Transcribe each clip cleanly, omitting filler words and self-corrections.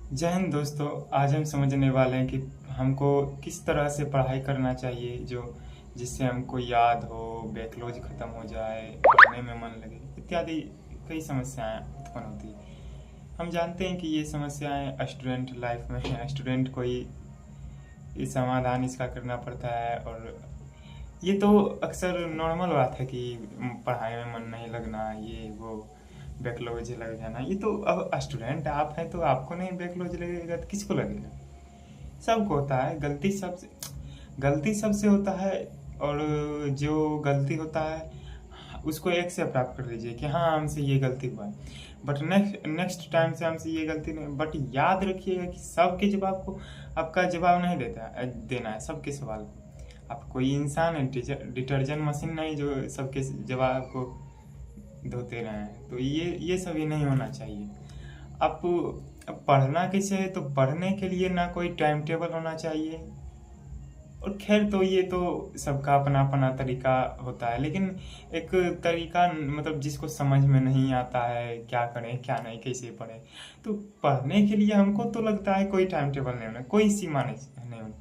जय हिंद दोस्तों। आज हम समझने वाले हैं कि हमको किस तरह से पढ़ाई करना चाहिए जो जिससे हमको याद हो, बैकलॉग खत्म हो जाए, पढ़ने में मन लगे इत्यादि कई समस्याएं उत्पन्न होती है। हम जानते हैं कि ये समस्याएं स्टूडेंट लाइफ में स्टूडेंट को ही इस समाधान इसका करना पड़ता है। और ये तो अक्सर नॉर्मल बात है कि पढ़ाई में मन नहीं लगना, ये वो बैकलॉग लग जाना। ये तो अब स्टूडेंट आप हैं तो आपको नहीं बैकलॉग लगेगा तो किसको लगेगा? सबको होता है। गलती सबसे होता है। और जो गलती होता है उसको एक्सेप्ट आप कर लीजिए कि हाँ हमसे ये गलती हुआ है, बट नेक्स्ट टाइम से हमसे ये गलती नहीं। बट याद रखिएगा कि सबके जवाब को आपका जवाब नहीं देना है सबके सवाल को। आप कोई इंसान है, डिटर्जेंट मशीन नहीं जो सबके जवाब को धोते रहें। तो ये सभी नहीं होना चाहिए। आप अब पढ़ना कैसे है, तो पढ़ने के लिए ना कोई टाइम टेबल होना चाहिए। और खैर तो ये तो सबका अपना अपना तरीका होता है, लेकिन एक तरीका मतलब जिसको समझ में नहीं आता है क्या करें क्या नहीं कैसे पढ़ें, तो पढ़ने के लिए हमको तो लगता है कोई टाइम टेबल नहीं होना, कोई सीमा नहीं होनी।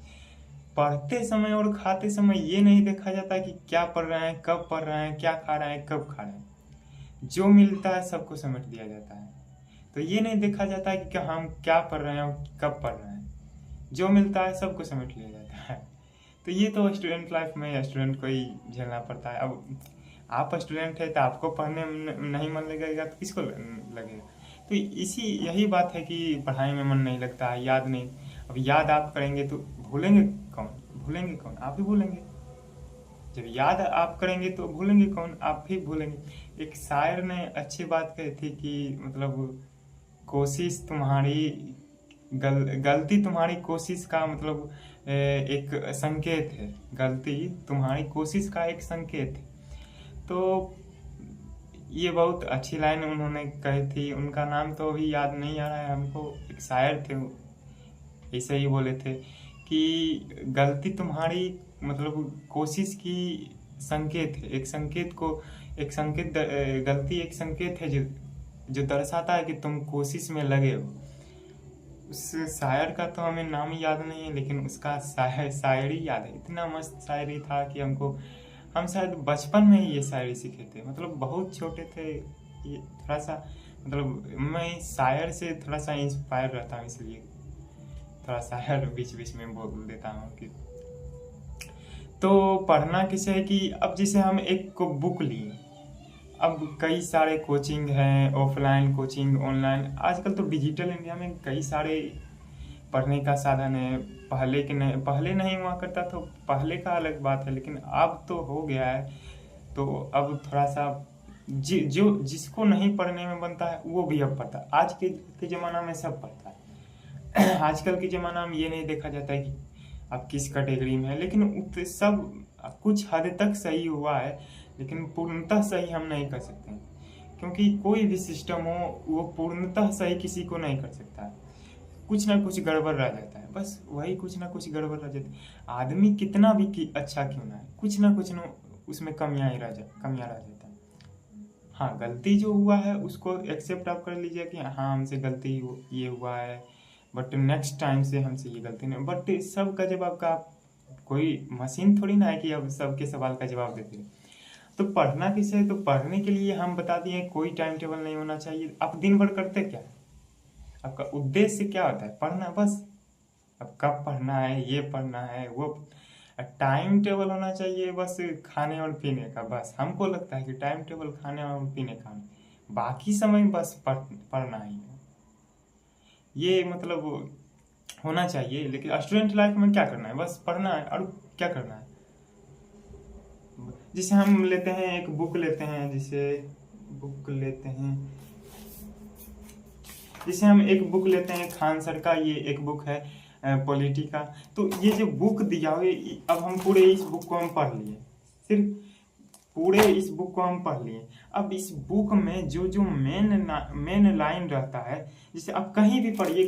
पढ़ते समय और खाते समय ये नहीं देखा जाता कि क्या पढ़ रहे हैं, कब पढ़ रहे हैं, क्या खा रहे हैं, कब खा रहे हैं। जो मिलता है सबको समेट दिया जाता है। तो ये नहीं देखा जाता कि हम क्या पढ़ रहे हैं और कब पढ़ रहे हैं। जो मिलता है सबको समेट लिया जाता है। तो ये तो स्टूडेंट लाइफ में स्टूडेंट को ही झेलना पड़ता है। अब आप स्टूडेंट है तो आपको पढ़ने में नहीं मन लगेगा तो किसको लगेगा? तो यही बात है कि पढ़ाई में मन नहीं लगता है, याद नहीं। अब याद आप करेंगे तो भूलेंगे कौन? भूलेंगे कौन? आप ही भूलेंगे। जब याद आप करेंगे तो भूलेंगे कौन? आप ही भूलेंगे। एक शायर ने अच्छी बात कही थी कि मतलब कोशिश तुम्हारी गलती तुम्हारी कोशिश का मतलब एक संकेत है। गलती तुम्हारी कोशिश का एक संकेत है। तो ये बहुत अच्छी लाइन उन्होंने कही थी। उनका नाम तो अभी याद नहीं आ रहा है हमको। एक शायर थे, ऐसे ही बोले थे कि गलती तुम्हारी मतलब कोशिश की संकेत है। गलती एक संकेत है जो दर्शाता है कि तुम कोशिश में लगे हो। उस शायर का तो हमें नाम याद नहीं है, लेकिन उसका शायरी याद है। इतना मस्त शायरी था कि हम शायद बचपन में ही ये शायरी सीखे थे, मतलब बहुत छोटे थे। ये थोड़ा सा मतलब मैं शायर से थोड़ा सा इंस्पायर रहता हूँ, इसलिए थोड़ा शायर बीच बीच में बोल देता हूँ कि तो पढ़ना किसे है कि अब जैसे हम एक को बुक लिए, अब कई सारे कोचिंग हैं, ऑफलाइन कोचिंग, ऑनलाइन। आजकल तो डिजिटल इंडिया में कई सारे पढ़ने का साधन है। पहले नहीं हुआ करता, तो पहले का अलग बात है, लेकिन अब तो हो गया है। तो अब थोड़ा सा जो जिसको नहीं पढ़ने में बनता है वो भी अब पढ़ता है। आज के ज़माना में सब पढ़ता है। आजकल के ज़माना में ये नहीं देखा जाता है कि आप किस कैटेगरी में है, लेकिन सब कुछ हद तक सही हुआ है, लेकिन पूर्णतः सही हम नहीं कर सकते, क्योंकि कोई भी सिस्टम हो वो पूर्णतः सही किसी को नहीं कर सकता है। कुछ ना कुछ गड़बड़ रह जाता है, बस वही कुछ ना कुछ गड़बड़ रह जाती है। आदमी कितना भी अच्छा क्यों ना है, कुछ ना उसमें कमियां रह जाता है। हाँ, गलती जो हुआ है उसको एक्सेप्ट आप कर लीजिए कि हाँ हमसे गलती ये हुआ है, बट नेक्स्ट टाइम से हमसे ये गलती नहीं। बट सबका जवाब का कोई मशीन थोड़ी ना है कि अब सबके सवाल का जवाब देते हैं। तो पढ़ना किसे है, तो पढ़ने के लिए हम बता दिए कोई टाइम टेबल नहीं होना चाहिए। आप दिन भर करते क्या? आपका उद्देश्य क्या होता है? पढ़ना बस। अब कब पढ़ना है, ये पढ़ना है, वो टाइम टेबल होना चाहिए बस खाने और पीने का। बस हमको लगता है कि टाइम टेबल खाने और पीने का, बाकी समय बस पढ़ना ही है। ये मतलब होना चाहिए। लेकिन स्टूडेंट लाइफ में क्या करना है? बस पढ़ना है। और क्या करना है? जैसे हम लेते हैं एक बुक लेते हैं, जैसे हम एक बुक लेते हैं खान सर का, ये एक बुक है पॉलिटी का। तो ये जो बुक दिया हुआ, अब हम पूरे इस बुक को हम पढ़ लिए, सिर्फ पूरे इस बुक को हम पढ़ लिए। अब इस बुक में जो जो मेन लाइन रहता है, जैसे आप कहीं भी पढ़िए,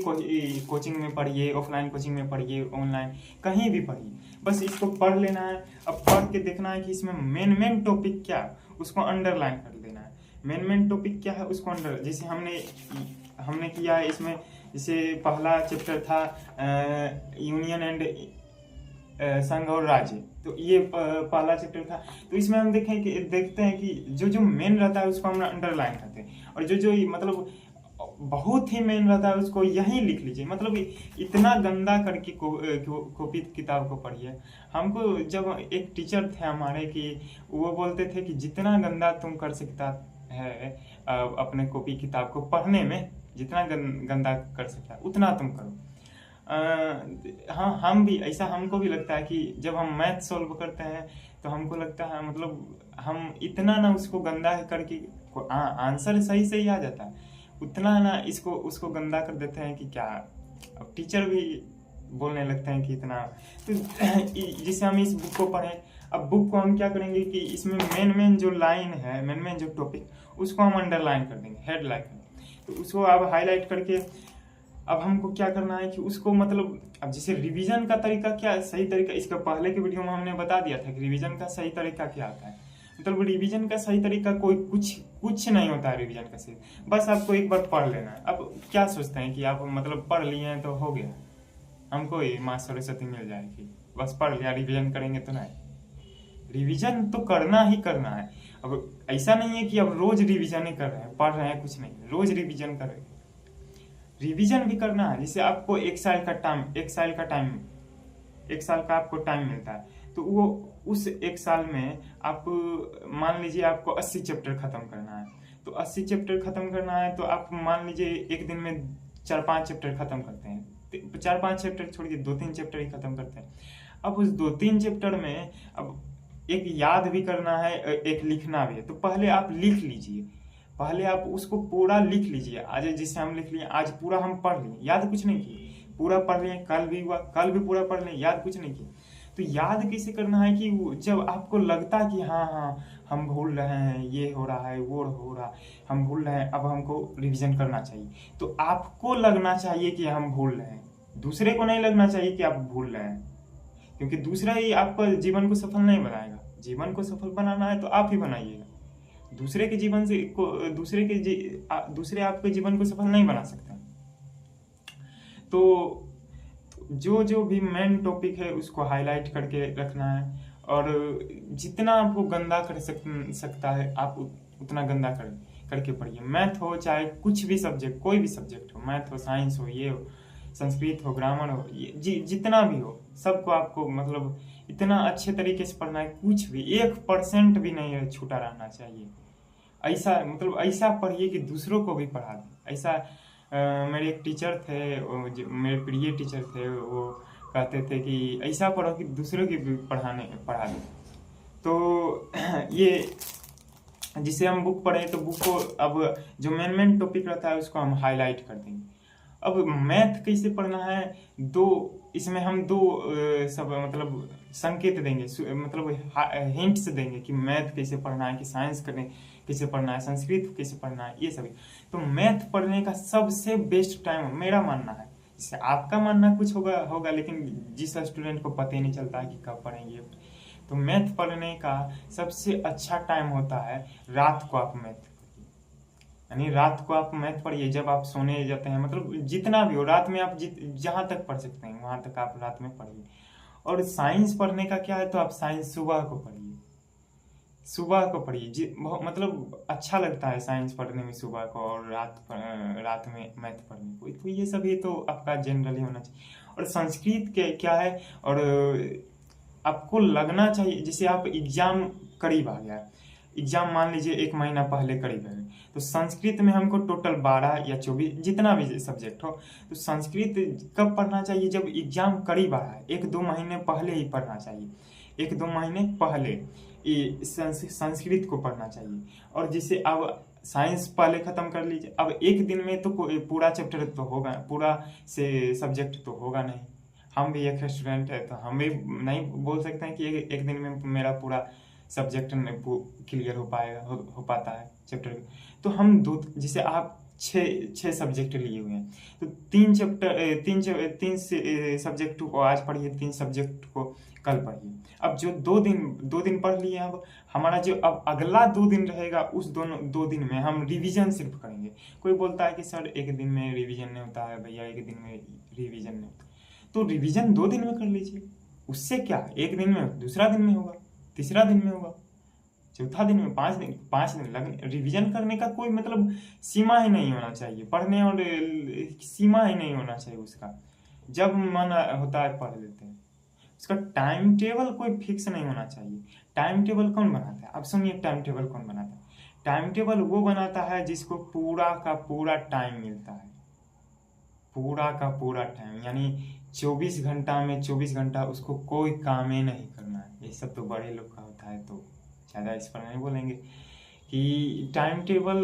कोचिंग में पढ़िए, ऑफलाइन कोचिंग में पढ़िए, ऑनलाइन कहीं भी पढ़िए, बस इसको पढ़ लेना है। अब पढ़ के देखना है कि इसमें मेन टॉपिक क्या है, उसको अंडरलाइन कर देना है। मेन टॉपिक क्या है उसको अंडर, जैसे हमने किया है इसमें जैसे पहला चैप्टर था यूनियन एंड संघ और राज्य, तो ये पहला चैप्टर था। तो इसमें हम देखते हैं कि जो जो मेन रहता है उसको हम अंडरलाइन करते हैं, और जो जो मतलब बहुत ही मेन रहता है उसको यहीं लिख लीजिए। मतलब इतना गंदा करके कॉपी किताब को पढ़िए। हमको जब एक टीचर थे हमारे कि वो बोलते थे कि जितना गंदा तुम कर सकता है अपने कॉपी किताब को पढ़ने में, जितना गंदा कर सकता है उतना तुम करो। हाँ, हम भी ऐसा, हमको भी लगता है कि जब हम मैथ सॉल्व करते हैं तो हमको लगता है मतलब हम इतना ना उसको गंदा करके आंसर सही सही आ जाता है, उतना ना इसको उसको गंदा कर देते हैं कि क्या। अब टीचर भी बोलने लगते हैं कि इतना। तो जिससे हम इस बुक को पढ़ें, अब बुक को हम क्या करेंगे कि इसमें मेन जो लाइन है, मेन जो टॉपिक, उसको हम अंडरलाइन कर देंगे, हेडलाइन। तो उसको अब हाईलाइट करके अब हमको क्या करना है कि उसको मतलब अब जैसे रिवीजन का तरीका क्या, सही तरीका, इसका पहले के वीडियो में हमने बता दिया था कि रिवीजन का सही तरीका क्या होता है। मतलब रिवीजन का सही तरीका कोई कुछ नहीं होता है रिवीजन का सही, बस आपको एक बार पढ़ लेना है। अब क्या सोचते हैं कि आप मतलब पढ़ लिए हैं तो हो गया, हमको ये माँ सरस्वती मिल जाएगी, बस पढ़ लिया रिवीजन करेंगे तो नहीं। रिवीजन तो करना ही करना है। अब ऐसा नहीं है कि अब रोज रिवीजन ही कर रहे हैं, पढ़ रहे हैं कुछ नहीं, रोज रिवीजन कर रहे हैं, रिवीजन भी करना है। जैसे आपको एक साल का आपको टाइम मिलता है, तो वो उस एक साल में आप मान लीजिए आपको 80 चैप्टर खत्म करना है। तो 80 चैप्टर खत्म करना है तो आप मान लीजिए एक दिन में 4-5 चैप्टर खत्म करते हैं, 4-5 चैप्टर छोड़ के 2-3 चैप्टर ही खत्म करते हैं। अब उस 2-3 चैप्टर में अब एक याद भी करना है, एक लिखना भी है। तो पहले आप लिख लीजिए, पहले आप उसको पूरा लिख लीजिए। आज जिसे हम लिख लिए, आज पूरा हम पढ़ लिए, याद कुछ नहीं किए, पूरा पढ़ लिए, कल भी हुआ, कल भी पूरा पढ़ लिए, याद कुछ नहीं किए। तो याद कैसे करना है कि जब आपको लगता है कि हाँ हम भूल रहे हैं, ये हो रहा है, वो हो रहा है, हम भूल रहे हैं, अब हमको रिवीजन करना चाहिए, तो आपको लगना चाहिए कि हम भूल रहे हैं, दूसरे को नहीं लगना चाहिए कि आप भूल रहे हैं। क्योंकि दूसरा ही आपका जीवन को सफल नहीं बनाएगा। जीवन को सफल बनाना है तो आप ही बनाइएगा, दूसरे के जीवन से दूसरे आपके जीवन को सफल नहीं बना सकता। तो जो जो भी मेन टॉपिक है उसको हाईलाइट करके रखना है, और जितना आपको गंदा कर सकता है आप उतना गंदा करके पढ़िए। मैथ हो चाहे कुछ भी सब्जेक्ट, कोई भी सब्जेक्ट हो, मैथ हो, साइंस हो, ये हो, संस्कृत हो, ग्रामर हो, जितना भी हो, सबको आपको मतलब इतना अच्छे तरीके से पढ़ना है, कुछ भी 1% भी नहीं छूटा रहना चाहिए। ऐसा मतलब ऐसा पढ़िए कि दूसरों को भी पढ़ा दें। ऐसा मेरे एक टीचर थे, मेरे प्रिय टीचर थे, वो कहते थे कि ऐसा पढ़ो कि दूसरों की भी पढ़ा दें। तो ये जिसे हम बुक पढ़ें तो बुक को अब जो मेन टॉपिक रहता है उसको हम हाईलाइट कर देंगे। अब मैथ कैसे पढ़ना है, इसमें हम दो सब मतलब संकेत देंगे, मतलब हिंट्स देंगे कि मैथ कैसे पढ़ना है, कि साइंस कैसे पढ़ना है, संस्कृत कैसे पढ़ना है, ये सभी। तो मैथ पढ़ने का सबसे बेस्ट टाइम मेरा मानना है, जैसे आपका मानना कुछ होगा लेकिन जिस स्टूडेंट को पता ही नहीं चलता है कि कब पढ़ेंगे, तो मैथ पढ़ने का सबसे अच्छा टाइम होता है रात को। आप मैथ यानी रात को आप मैथ पढ़िए जब आप सोने जाते हैं, मतलब जितना भी हो रात में आप जहां तक पढ़ सकते हैं वहां तक आप रात में पढ़िए। और साइंस पढ़ने का क्या है, तो आप साइंस सुबह को पढ़िए, सुबह को पढ़िए, मतलब अच्छा लगता है साइंस पढ़ने में सुबह को, और रात में मैथ पढ़ने को। तो ये सभी तो आपका जनरली होना चाहिए। और संस्कृत के क्या है, और आपको लगना चाहिए जैसे आप एग्जाम करीब आ गया, एग्जाम मान लीजिए 1 महीना पहले करीब है, तो संस्कृत में हमको टोटल 12 या 24 जितना भी सब्जेक्ट हो, तो संस्कृत कब पढ़ना चाहिए, जब एग्जाम करीब आ रहा है, 1-2 महीने पहले ही पढ़ना चाहिए, 1-2 महीने पहले संस्कृत को पढ़ना चाहिए। और जिसे अब साइंस पहले खत्म कर लीजिए, अब एक दिन में तो पूरा चैप्टर तो होगा, पूरा से सब्जेक्ट तो होगा नहीं। हम भी एक स्टूडेंट है तो हम भी नहीं बोल सकते हैं कि एक दिन में मेरा पूरा सब्जेक्ट क्लियर हो पाता है चैप्टर। तो हम जैसे आप 6 सब्जेक्ट लिए हुए हैं, तो 3 सब्जेक्ट को आज पढ़िए, 3 सब्जेक्ट को कल पढ़िए। अब जो 2 दिन पढ़ लिए, अब हमारा जो अब अगला 2 दिन रहेगा, उस दोनों 2 दिन में हम रिवीजन सिर्फ करेंगे। कोई बोलता है कि सर 1 दिन में रिवीजन नहीं होता है, भैया 1 दिन में रिवीजन नहीं होता, तो रिवीजन 2 दिन में कर लीजिए। उससे क्या, 1 दिन में, दूसरा दिन में होगा, तीसरा दिन में होगा, चौथा दिन में, 5 दिन लग। रिवीजन करने का कोई मतलब सीमा ही नहीं होना चाहिए, पढ़ने और सीमा ही नहीं होना चाहिए उसका। जब मन होता है पढ़ लेते हैं। उसका टाइम टेबल कोई फिक्स नहीं होना चाहिए। टाइम टेबल कौन बनाता है? अब सुनिए, टाइम टेबल कौन बनाता है? टाइम टेबल वो बनाता है जिसको पूरा का पूरा टाइम मिलता है, पूरा का पूरा टाइम, यानी 24 घंटा में 24 घंटा उसको कोई काम ही नहीं करना है। ये सब तो बड़े लोग का होता है, तो ज़्यादा इस पर नहीं बोलेंगे। कि टाइम टेबल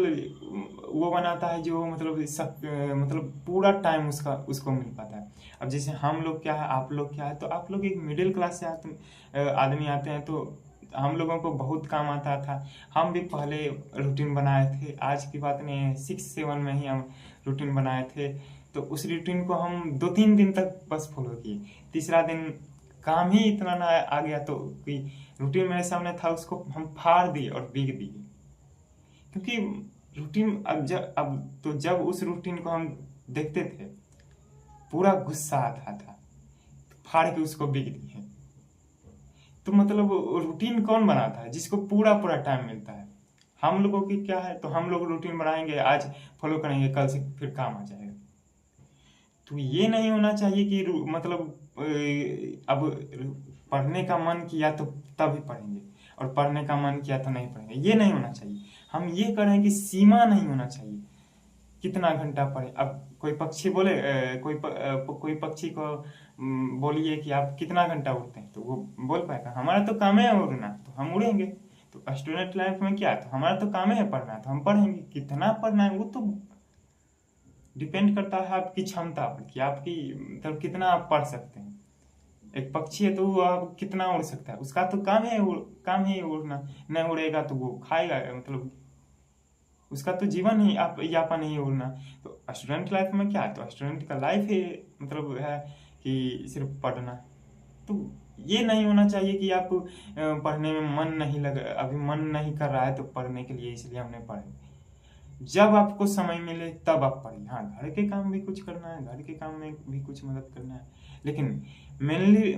वो बनाता है जो मतलब सब मतलब पूरा टाइम उसको मिल पाता है। अब जैसे हम लोग क्या है, आप लोग क्या है, तो आप लोग एक मिडिल क्लास से आदमी आते हैं, तो हम लोगों को बहुत काम आता था। हम भी पहले रूटीन बनाए थे, आज की बात नहीं है, 6-7 में ही हम रूटीन बनाए थे। तो उस रूटीन को हम 2-3 दिन तक बस फॉलो किए। तीसरा दिन काम ही इतना ना आ गया, तो कोई रूटीन मेरे सामने था, उसको हम फाड़ दिए और बिक दिए। क्योंकि रूटीन जब उस रूटीन को हम देखते थे, पूरा गुस्सा आता था, तो फाड़ के उसको बिक दिए। तो मतलब रूटीन कौन बनाता है? जिसको पूरा पूरा टाइम मिलता है। हम लोगों की क्या है, तो हम लोग रूटीन बनाएंगे, आज फॉलो करेंगे, कल से फिर काम आ जाएगा। तो ये नहीं होना चाहिए कि मतलब अब पढ़ने का मन किया तो तभी पढ़ेंगे, और पढ़ने का मन किया तो नहीं पढ़ेंगे, ये नहीं होना चाहिए। हम ये करें कि सीमा नहीं होना चाहिए कितना घंटा पढ़े। अब कोई पक्षी बोले, कोई पक्षी को बोलिए कि आप कितना घंटा उड़ते हैं, तो वो बोल पाएगा हमारा तो काम है उड़ना, तो हम उड़ेंगे। तो स्टूडेंट लाइफ में क्या, तो हमारा तो काम है पढ़ना, तो हम पढ़ेंगे। कितना पढ़ना है वो तो डिपेंड करता है आपकी क्षमता पर, कि आपकी मतलब कितना आप पढ़ सकते हैं। एक पक्षी है तो वो आप कितना उड़ सकता है, उसका तो काम है उड़ना। नहीं उड़ेगा तो वो खाएगा, मतलब उसका तो जीवन ही आप यापन ही उड़ना। तो स्टूडेंट लाइफ में क्या है, तो स्टूडेंट का लाइफ ही मतलब है कि सिर्फ पढ़ना। तो ये नहीं होना चाहिए कि आप पढ़ने में मन नहीं लगा, अभी मन नहीं कर रहा है तो पढ़ने के लिए इसलिए हमने पढ़े। जब आपको समय मिले तब आप पढ़िए। हाँ, घर के काम भी कुछ करना है, घर के काम में भी कुछ मदद करना है, लेकिन मेनली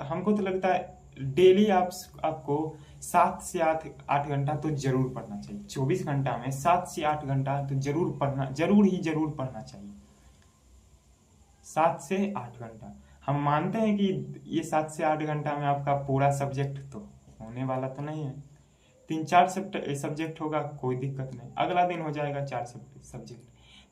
हमको तो लगता है डेली आपको 7 से 8 घंटा तो जरूर पढ़ना चाहिए। 24 घंटा में 7 से 8 घंटा तो जरूर पढ़ना चाहिए। 7 से 8 घंटा हम मानते हैं कि ये 7 से 8 घंटा में आपका पूरा सब्जेक्ट तो होने वाला तो नहीं है। 3-4 सब्जेक्ट होगा, कोई दिक्कत नहीं, अगला दिन हो जाएगा 4 सब्जेक्ट।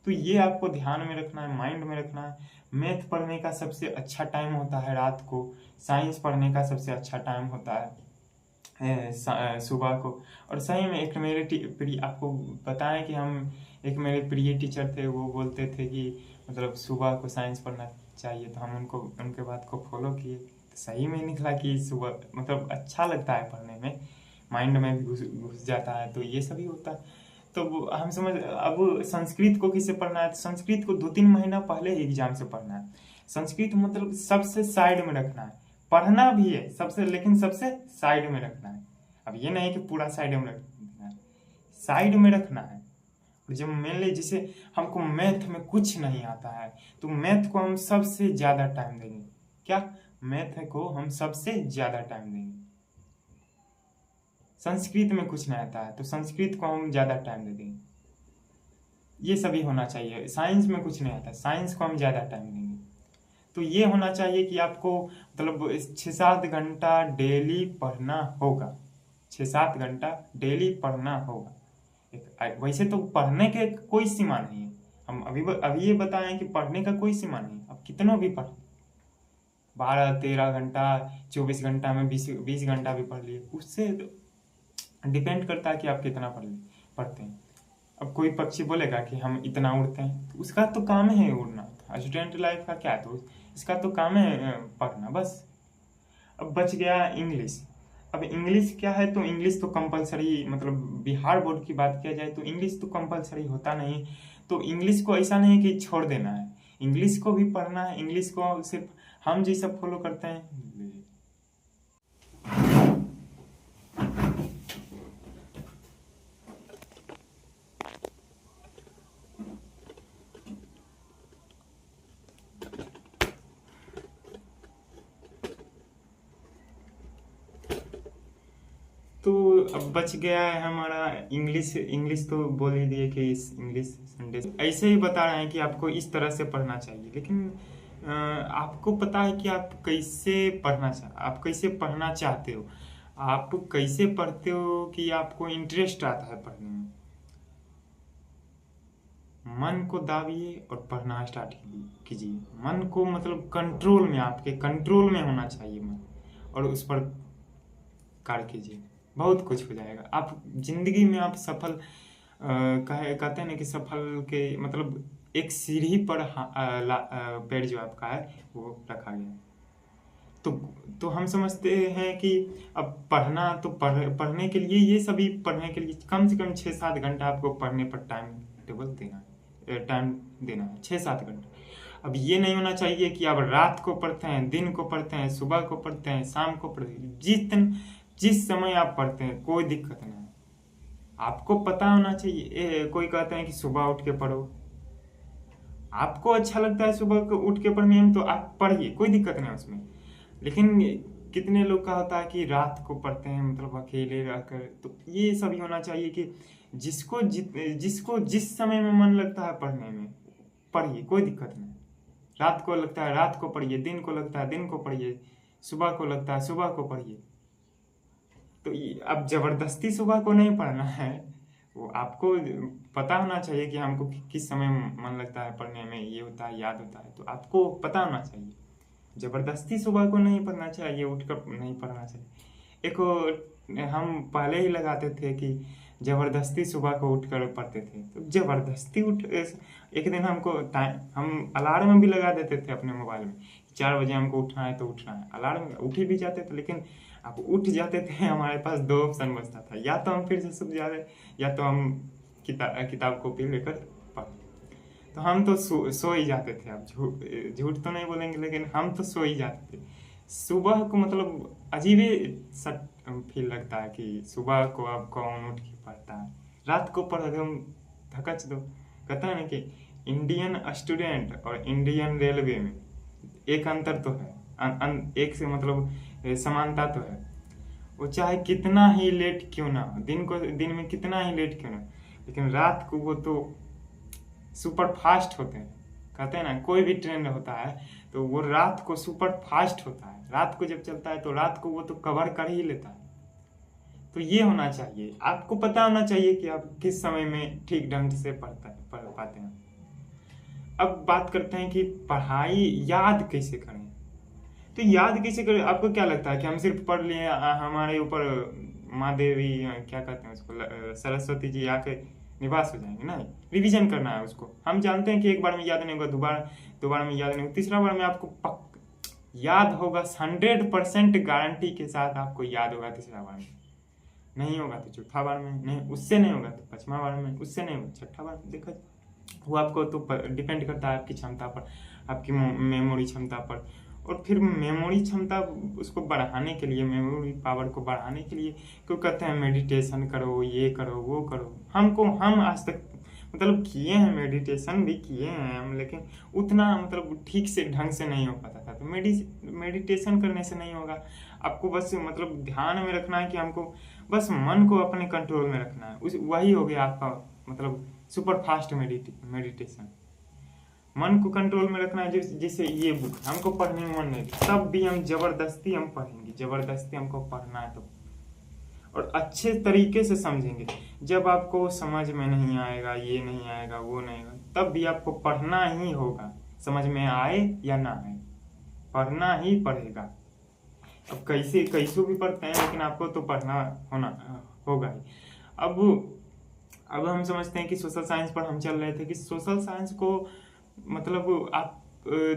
तो ये आपको ध्यान में रखना है, माइंड में रखना है। मैथ पढ़ने का सबसे अच्छा टाइम होता है रात को, साइंस पढ़ने का सबसे अच्छा टाइम होता है सुबह को। और सही में एक मेरे आपको बताएं कि एक मेरे प्रिय टीचर थे, वो बोलते थे कि मतलब सुबह को साइंस पढ़ना चाहिए, तो हम उनके बात को फॉलो किए, तो सही में निकला कि सुबह मतलब अच्छा लगता है पढ़ने में, माइंड में भी घुस जाता है। तो ये सभी होता है। तो हम समझ, अब संस्कृत को किसे पढ़ना है, तो संस्कृत को 2-3 महीना पहले एग्जाम से पढ़ना है। संस्कृत मतलब सबसे साइड में रखना है, पढ़ना भी है सबसे, लेकिन सबसे साइड में रखना है। अब ये नहीं कि पूरा साइड में रखना है, साइड में रखना है। और जब मेनली जिसे हमको मैथ में कुछ नहीं आता है, तो मैथ को हम सबसे ज्यादा टाइम देंगे। क्या, मैथ को हम सबसे ज्यादा टाइम देंगे। संस्कृत में कुछ नहीं आता है तो संस्कृत को हम ज्यादा टाइम दे देंगे, ये सभी होना चाहिए। साइंस में कुछ नहीं आता, साइंस को हम ज्यादा टाइम देंगे। तो ये होना चाहिए कि आपको मतलब 6-7 घंटा डेली पढ़ना होगा, 6-7 घंटा डेली पढ़ना होगा। वैसे तो पढ़ने के कोई सीमा नहीं है, हम अभी ये बताएं कि पढ़ने का कोई सीमा नहीं, अब कितनों भी पढ़, 12-13 घंटा, 24 घंटा में 20 घंटा भी पढ़ लिए, उससे डिपेंड करता है कि आप कितना पढ़ते हैं। अब कोई पक्षी बोलेगा कि हम इतना उड़ते हैं, तो उसका तो काम है उड़ना। स्टूडेंट लाइफ का क्या है, तो इसका तो काम है पढ़ना बस। अब बच गया इंग्लिश। अब इंग्लिश क्या है, तो इंग्लिश तो कंपलसरी, मतलब बिहार बोर्ड की बात किया जाए तो इंग्लिश तो कंपलसरी होता नहीं। तो इंग्लिश को ऐसा नहीं कि छोड़ देना है, इंग्लिश को भी पढ़ना है। इंग्लिश को सिर्फ हम जी सब फॉलो करते हैं। तो अब बच गया है हमारा इंग्लिश। इंग्लिश तो बोल ही दिए कि इस इंग्लिश संडे ऐसे ही बता रहे हैं कि आपको इस तरह से पढ़ना चाहिए, लेकिन आपको पता है कि आप कैसे आप कैसे पढ़ना चाहते हो, आप कैसे पढ़ते हो कि आपको इंटरेस्ट आता है पढ़ने में। मन को दाबिए और पढ़ना स्टार्ट कीजिए। मन को मतलब कंट्रोल में, आपके कंट्रोल में होना चाहिए मन, और उस पर कार्य कीजिए, बहुत कुछ हो जाएगा। आप जिंदगी में आप सफल कहते हैं ना कि सफल के मतलब एक सीढ़ी पर पैर जो आपका है वो रखा गया है। तो हम समझते हैं कि अब पढ़ना तो पढ़ने के लिए, ये सभी पढ़ने के लिए कम से कम 6-7 घंटा आपको पढ़ने पर टाइम टेबल देना है, टाइम देना है 6-7 घंटा। अब ये नहीं होना चाहिए कि आप रात को पढ़ते हैं, दिन को पढ़ते हैं, सुबह को पढ़ते हैं, शाम को पढ़ते हैं। जिस समय आप पढ़ते हैं कोई दिक्कत नहीं है, आपको पता होना चाहिए। कोई कहते हैं कि सुबह उठ के पढ़ो, आपको अच्छा लगता है सुबह को उठ के पढ़ने में तो आप पढ़िए, कोई दिक्कत नहीं उसमें। लेकिन कितने लोग का होता है कि रात को पढ़ते हैं, मतलब अकेले रहकर। तो ये सभी होना चाहिए कि जिसको जिस समय में मन लगता है पढ़ने में पढ़िए, कोई दिक्कत नहीं। रात को लगता है रात को पढ़िए, दिन को लगता है दिन को पढ़िए, सुबह को लगता है सुबह को पढ़िए। तो अब जबरदस्ती सुबह को नहीं पढ़ना है, वो आपको पता होना चाहिए कि हमको किस समय मन लगता है पढ़ने में, ये होता है याद होता है, तो आपको पता होना चाहिए। जबरदस्ती सुबह को नहीं पढ़ना चाहिए, उठकर नहीं पढ़ना चाहिए। एक हम पहले ही लगाते थे कि जबरदस्ती सुबह को उठकर पढ़ते थे, तो जबरदस्ती एक दिन हमको हम अलार्म भी लगा देते थे अपने मोबाइल में, 4 बजे हमको उठना है तो उठना है। अलार्म उठ भी जाते थे, लेकिन अब उठ जाते थे, हमारे पास 2 ऑप्शन बचता था, या तो हम फिर से सो जाते, या तो हम किताब कॉपी लेकर पढ़। तो हम तो सो ही जाते थे। अब झूठ तो नहीं बोलेंगे, लेकिन हम तो सो ही जाते थे। सुबह को मतलब अजीब ही फील लगता है कि सुबह को अब कौन उठ के पढ़ता है, रात को पढ़ दो, धकच दो। कहता है ना कि इंडियन स्टूडेंट और इंडियन रेलवे में एक अंतर तो है, एक से मतलब समानता तो है। वो चाहे कितना ही लेट क्यों ना, दिन में कितना ही लेट क्यों ना, लेकिन रात को वो तो सुपर फास्ट होते हैं। कहते हैं ना कोई भी ट्रेंड होता है तो वो रात को सुपर फास्ट होता है, रात को जब चलता है तो रात को वो तो कवर कर ही लेता है। तो ये होना चाहिए, आपको पता होना चाहिए कि आप किस समय में ठीक ढंग से पढ़ पाते हैं। अब बात करते हैं कि पढ़ाई याद कैसे करें। तो याद कैसे करें, आपको क्या लगता है कि हम सिर्फ पढ़ लिए, हमारे ऊपर माँ देवी क्या कहते हैं उसको, सरस्वती जी आके निवास हो जाएंगे? नहीं, रिवीजन करना है उसको। हम जानते हैं कि एक बार में याद नहीं होगा, दोबारा में याद नहीं होगा, तीसरा बार में आपको याद होगा। 100% गारंटी के साथ आपको याद होगा तीसरा बार में। नहीं होगा तो चौथा बार में, नहीं उससे नहीं होगा तो 5वां बार में, उससे नहीं होगा 6ठा बार में। देखो वो आपको तो डिपेंड करता है आपकी क्षमता पर, आपकी मेमोरी क्षमता पर। और फिर मेमोरी क्षमता उसको बढ़ाने के लिए, मेमोरी पावर को बढ़ाने के लिए क्यों कहते हैं मेडिटेशन करो, ये करो वो करो। हम आज तक मतलब किए हैं, मेडिटेशन भी किए हैं हम, लेकिन उतना मतलब ठीक से ढंग से नहीं हो पाता था। तो मेडिटेशन करने से नहीं होगा, आपको बस मतलब ध्यान में रखना है कि हमको बस मन को अपने कंट्रोल में रखना है। वही हो गया आपका मतलब सुपर फास्ट मेडिटेशन। मन को कंट्रोल में रखना है, जिससे ये बुक हमको पढ़ने में मन नहीं, तब भी हम जबरदस्ती हम पढ़ेंगे, जबरदस्ती हमको पढ़ना है तो, और अच्छे तरीके से समझेंगे। जब आपको समझ में नहीं आएगा, ये नहीं आएगा, वो नहीं आएगा, तब भी आपको पढ़ना ही होगा, समझ में आए या ना आए, पढ़ना ही पड़ेगा। अब कैसे भी पढ़ते हैं, लेकिन आपको तो पढ़ना होगा ही। अब हम समझते हैं कि सोशल साइंस पर हम चल रहे थे कि सोशल साइंस को मतलब आप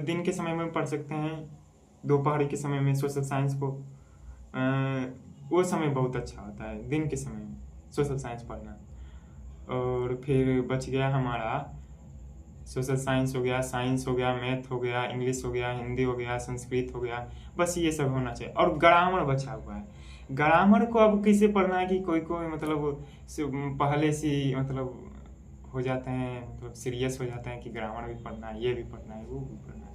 दिन के समय में पढ़ सकते हैं, दोपहर के समय में सोशल साइंस को, वो समय बहुत अच्छा होता है दिन के समय में सोशल साइंस पढ़ना। और फिर बच गया हमारा सोशल साइंस हो गया, मैथ हो गया, इंग्लिश हो गया, हिंदी हो गया, संस्कृत हो गया, बस ये सब होना चाहिए। और ग्रामर बचा हुआ है, ग्रामर को अब कैसे पढ़ना है कि कोई कोई मतलब पहले से मतलब हो जाते हैं, मतलब सीरियस हो जाते हैं कि ग्रामर भी पढ़ना है, ये भी पढ़ना है, वो भी पढ़ना है।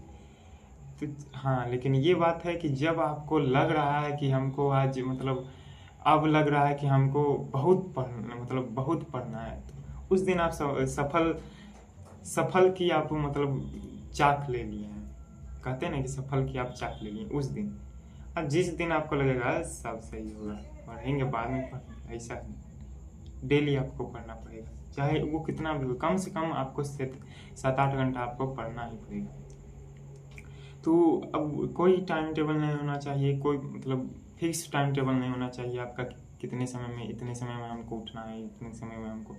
तो हाँ, लेकिन ये बात है कि जब आपको लग रहा है कि हमको आज मतलब अब लग रहा है कि हमको बहुत पढ़ना, मतलब बहुत पढ़ना है, तो उस दिन आप सफल सफल की आप मतलब चाक ले लिए हैं। कहते हैं ना कि सफल की आप चाक ले लिए उस दिन। और जिस दिन आपको लगेगा सब सही होगा, पढ़ेंगे बाद में पढ़ेंगे, ऐसा डेली आपको पढ़ना पड़ेगा, चाहे वो कितना भी हो, कम से कम आपको 7-8 घंटा आपको पढ़ना ही पड़ेगा। तो अब कोई टाइम टेबल नहीं होना चाहिए, कोई मतलब फिक्स टाइम टेबल नहीं होना चाहिए आपका, कितने समय में, इतने समय में हमको उठना है, इतने समय में हमको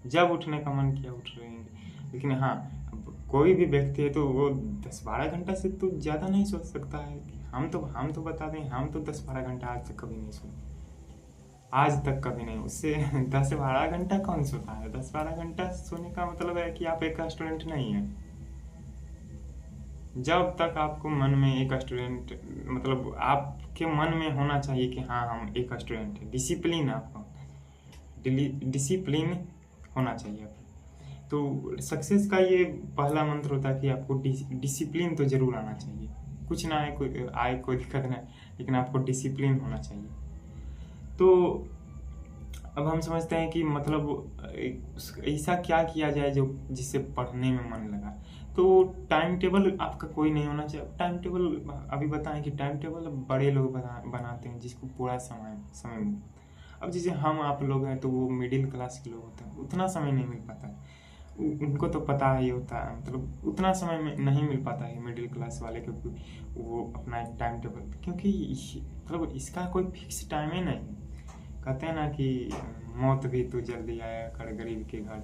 जब उठने का मन किया उठ रहेंगे। लेकिन हाँ, कोई भी व्यक्ति है तो वो 10-12 घंटा से तो ज़्यादा नहीं सोच सकता है। हम तो बता दें, हम तो 10-12 घंटा आज तक कभी नहीं सोए, आज तक कभी नहीं। उससे 10-12 घंटा कौन सोता है? 10-12 घंटा सोने का मतलब है कि आप एक स्टूडेंट नहीं है। जब तक आपको मन में एक स्टूडेंट, मतलब आपके मन में होना चाहिए कि हाँ हम एक स्टूडेंट है, डिसिप्लिन, आपको डिसिप्लिन होना चाहिए आपको। तो सक्सेस का ये पहला मंत्र होता है कि आपको डिसिप्लिन तो जरूर आना चाहिए। कुछ ना आए, कोई दिक्कत नहीं, लेकिन आपको डिसिप्लिन होना चाहिए। तो अब हम समझते हैं कि मतलब ऐसा क्या किया जाए जो जिससे पढ़ने में मन लगा। तो टाइम टेबल आपका कोई नहीं होना चाहिए। टाइम टेबल अभी बताएं कि टाइम टेबल बड़े लोग बनाते हैं, जिसको पूरा समय अब जैसे हम आप लोग हैं तो वो मिडिल क्लास के लोग होते हैं, उतना समय नहीं मिल पाता है। उनको तो पता ही होता है, मतलब उतना समय में नहीं मिल पाता है मिडिल क्लास वाले, क्योंकि वो अपना एक टाइम टेबल, क्योंकि मतलब इसका कोई फिक्स टाइम ही नहीं। कहते हैं ना कि मौत भी तो जल्दी आया कर गरीब के घर,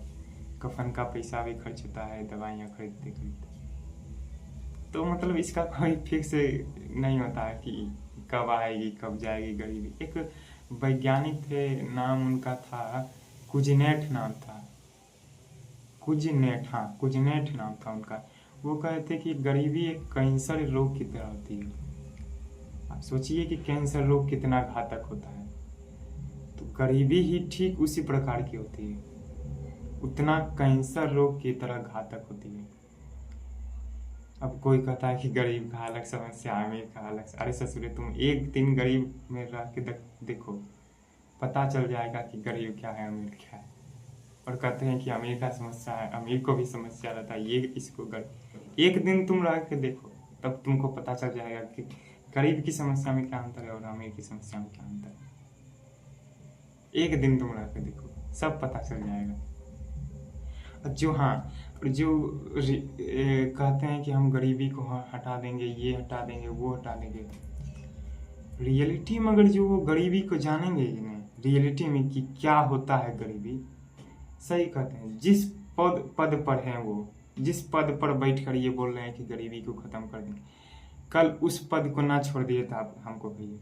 कफन का पैसा भी खर्च होता है दवाइयाँ खरीदते खरीदते। तो मतलब इसका कोई फिक्स नहीं होता है कि कब आएगी कब जाएगी गरीबी। एक वैज्ञानिक थे, नाम उनका था कुजनेट, नाम था कुजनेट, हाँ कुजनेट नाम था उनका। वो कहते कि गरीबी एक कैंसर रोग की तरह होती है। आप सोचिए कि कैंसर रोग कितना घातक होता है, तो गरीबी ही ठीक उसी प्रकार की होती है, उतना कैंसर रोग की तरह घातक होती है। अब कोई कहता है कि गरीब का अलग समस्या, अमीर का अलग। अरे ससुरे, तुम एक दिन गरीब में रह के देखो, पता चल जाएगा कि गरीब क्या है अमीर क्या है। और कहते हैं कि अमीर का समस्या है, अमीर को भी समस्या रहता है, ये इसको एक दिन तुम रह के देखो, तब तुमको पता चल जाएगा कि गरीब की समस्या में क्या अंतर है और अमीर की समस्या में क्या अंतर है। एक दिन तुम रह के देखो, सब पता चल जाएगा। जो हाँ, जो कहते हैं कि हम गरीबी को हटा देंगे, ये हटा देंगे, वो हटा देंगे, रियलिटी में अगर जो वो गरीबी को जानेंगे ही नहीं, रियलिटी में कि क्या होता है गरीबी, सही कहते हैं। जिस पद पर हैं वो, जिस पद पर बैठ कर ये बोल रहे हैं कि गरीबी को खत्म कर देंगे, कल उस पद को ना छोड़ दिए था हमको कहिए,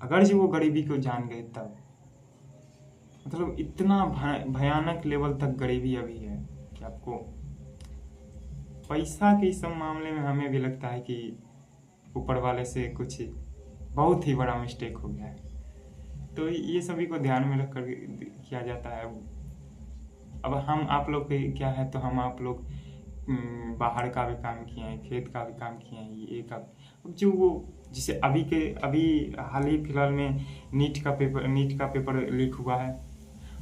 अगर जो वो गरीबी को जान गए तब। मतलब इतना भयानक लेवल तक गरीबी अभी है कि आपको पैसा के सब मामले में हमें भी लगता है कि ऊपर वाले से कुछ बहुत ही बड़ा मिस्टेक हो गया है। तो ये सभी को ध्यान में रख कर किया जाता है। अब हम आप लोग के क्या है, तो हम आप लोग बाहर का भी काम किए हैं, खेत का भी काम किए हैं, ये का जो वो जिसे अभी हाल ही फिलहाल में नीट का पेपर लीक हुआ है।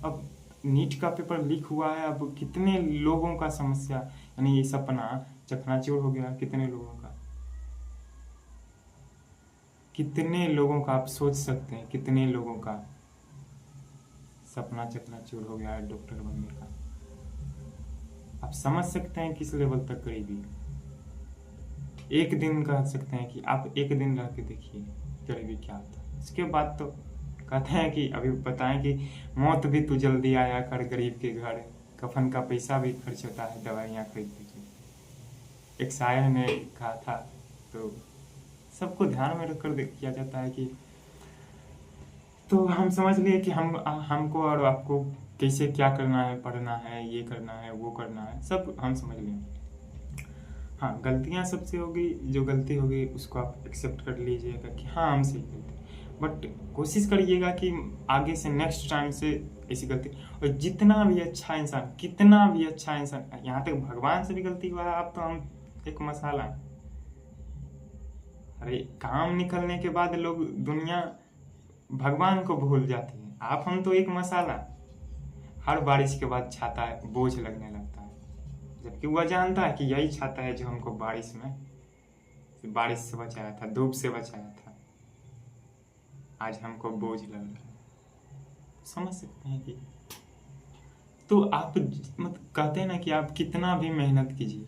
अब नीट का पेपर लीक हुआ है, अब कितने लोगों का समस्या, यानी ये सपना चकनाचूर हो गया, कितने लोगों का आप सोच सकते हैं, कितने लोगों का सपना चकनाचूर हो गया है डॉक्टर बनने का। आप समझ सकते हैं किस लेवल तक गरीबी। एक दिन कह सकते हैं कि आप एक दिन रह के देखिए गरीबी क्या होता है। इसके बाद तो कहते हैं कि अभी बताएं कि मौत भी तो जल्दी आया कर गरीब के घर, कफन का पैसा भी खर्च होता है दवाइयाँ खरीदने के। एक शायर ने कहा था, तो सबको ध्यान में रखकर किया जाता है कि तो हम समझ लिए कि हमको और आपको कैसे क्या करना है, पढ़ना है, ये करना है, वो करना है, सब हम समझ लिए। हाँ, गलतियाँ सबसे होगी, जो गलती होगी उसको आप एक्सेप्ट कर लीजिएगा कि हाँ हमसे ये गलती, बट कोशिश करिएगा कि आगे से नेक्स्ट टाइम से ऐसी गलती। और जितना भी अच्छा इंसान, कितना भी अच्छा इंसान, यहाँ तक भगवान से भी गलती हुआ है, आप तो हम एक मसाला। अरे काम निकलने के बाद लोग, दुनिया भगवान को भूल जाती है, आप हम तो एक मसाला। हर बारिश के बाद छाता है बोझ लगने लगता है, जबकि वह जानता है कि यही छाता है जो हमको बारिश से बचाया था, धूप से बचाया था। आज हमको बोझ लग रहा है। समझ सकते हैं कि तो आप मतलब कहते हैं ना कि आप कितना भी मेहनत कीजिए,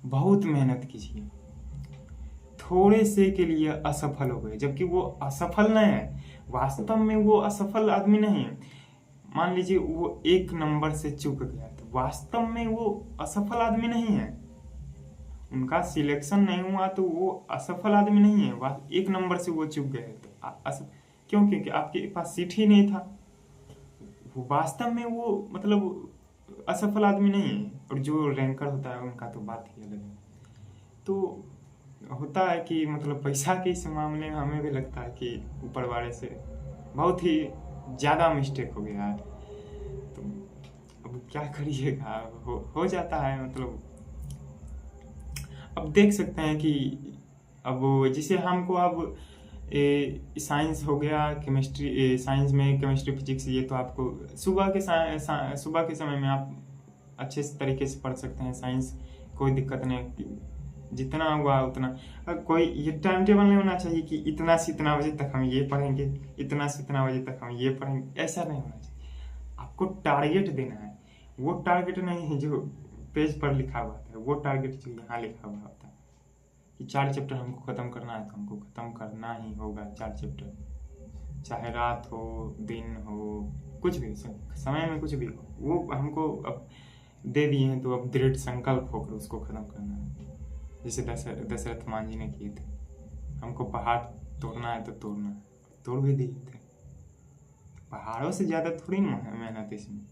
बहुत मेहनत कीजिए, थोड़े से के लिए असफल हो गए, जबकि वो असफल नहीं है, वास्तव में वो असफल आदमी नहीं है। मान लीजिए वो एक नंबर से चूक गया, तो वास्तव में वो असफल आदमी नहीं है, उनका सिलेक्शन नहीं हुआ तो वो असफल आदमी नहीं है। एक नंबर से वो चूक गए तो क्यों? क्योंकि आपके पास सीट ही नहीं था। वो वास्तव में वो मतलब असफल आदमी नहीं है। और जो रैंकर होता है उनका तो बात ही अलग है। तो होता है कि मतलब पैसा के इस मामले में हमें भी लगता है कि ऊपर वाले से बहुत ही ज़्यादा मिस्टेक हो गया है। तो अब क्या करिएगा, हो जाता है। मतलब अब देख सकते हैं कि अब जिसे हमको अब साइंस हो गया, केमिस्ट्री, साइंस में केमिस्ट्री फिजिक्स, ये तो आपको सुबह के समय में आप अच्छे तरीके से पढ़ सकते हैं साइंस, कोई दिक्कत नहीं। जितना हुआ उतना, कोई ये टाइम टेबल नहीं होना चाहिए कि इतना से इतना बजे तक हम ये पढ़ेंगे, इतना से इतना बजे तक हम ये पढ़ेंगे, ऐसा नहीं होना चाहिए। आपको टारगेट देना है, वो टारगेट नहीं है जो पेज पर लिखा हुआ है, वो टारगेट जो यहाँ लिखा हुआ होता है कि 4 चैप्टर हमको ख़त्म करना है, तो हमको ख़त्म करना ही होगा 4 चैप्टर, चाहे रात हो दिन हो, कुछ भी समय में कुछ भी हो, वो हमको अब दे दिए हैं, तो अब दृढ़ संकल्प होकर उसको ख़त्म करना है। जैसे दशरथ मान जी ने किए थे, हमको पहाड़ तोड़ना है तो तोड़ना है, तोड़ भी दिए थे। पहाड़ों से ज़्यादा थोड़ी मेहनत इसमें।